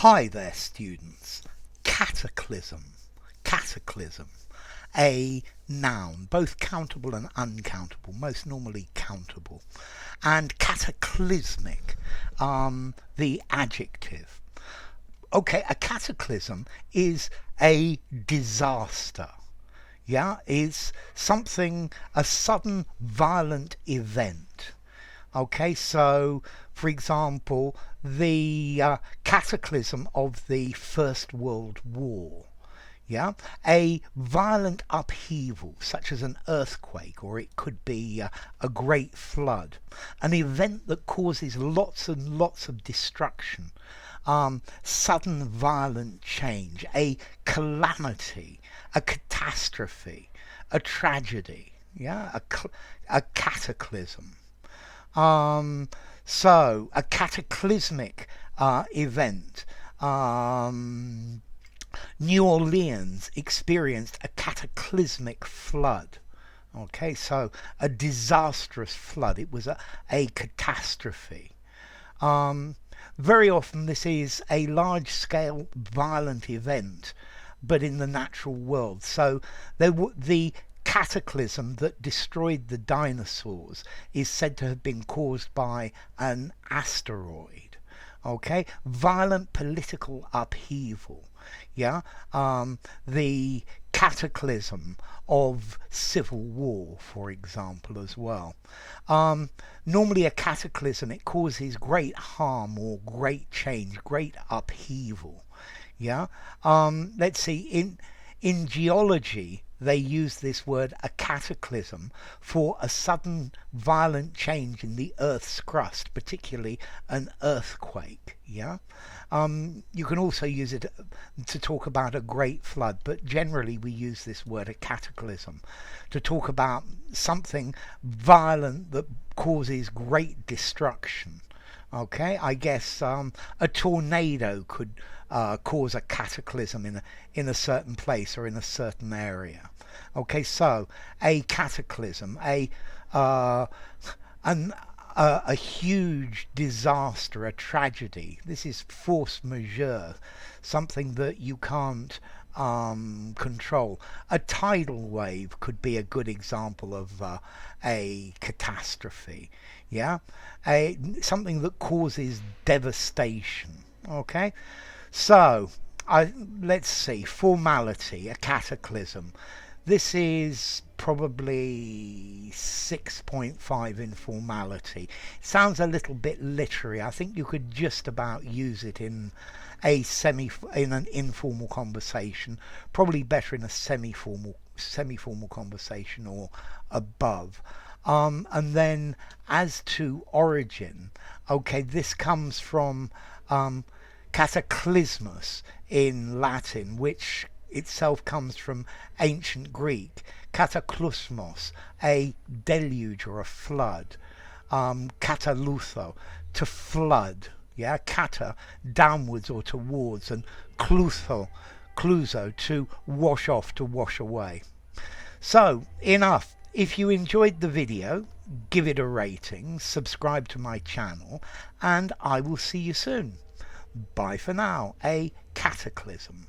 Hi there, students. Cataclysm. Cataclysm. A noun, both countable and uncountable, most normally countable. And cataclysmic, the adjective. Okay, a cataclysm is a disaster. Yeah, is something, a sudden violent event. Okay, so for example, the cataclysm of the First World War. Yeah, a violent upheaval, such as an earthquake, or it could be a great flood, an event that causes lots and lots of destruction, sudden violent change, a calamity, a catastrophe, a tragedy, yeah, a cataclysm. So a cataclysmic event. New Orleans experienced a cataclysmic flood. Okay, so a disastrous flood. It was a catastrophe. Very often this is a large scale violent event, but in the natural world. So the cataclysm that destroyed the dinosaurs is said to have been caused by an asteroid. Okay, violent political upheaval. Yeah, the cataclysm of civil war, for example, as well. Normally a cataclysm, it causes great harm or great change, great upheaval. Yeah, let's see, in geology they use this word a cataclysm for a sudden violent change in the earth's crust, particularly an earthquake. Yeah, you can also use it to talk about a great flood, but generally we use this word a cataclysm to talk about something violent that causes great destruction. Okay, I guess a tornado could cause a cataclysm in a certain place or in a certain area. Okay, so a cataclysm, a huge disaster, a tragedy. This is force majeure, something that you can't control. A tidal wave could be a good example of a catastrophe. Yeah, something that causes devastation. Okay, so let's see. Formality, a cataclysm. This is probably 6.5 in formality. Sounds a little bit literary. I think you could just about use it in in an informal conversation. Probably better in a semi-formal conversation or above. And then as to origin, okay, this comes from cataclysmus in Latin, which itself comes from ancient Greek. Cataclysmos, a deluge or a flood. Katalutho, to flood. Yeah, kata, downwards or towards, and kluzo, to wash off, to wash away. So, enough. If you enjoyed the video, give it a rating, subscribe to my channel, and I will see you soon. Bye for now. A cataclysm.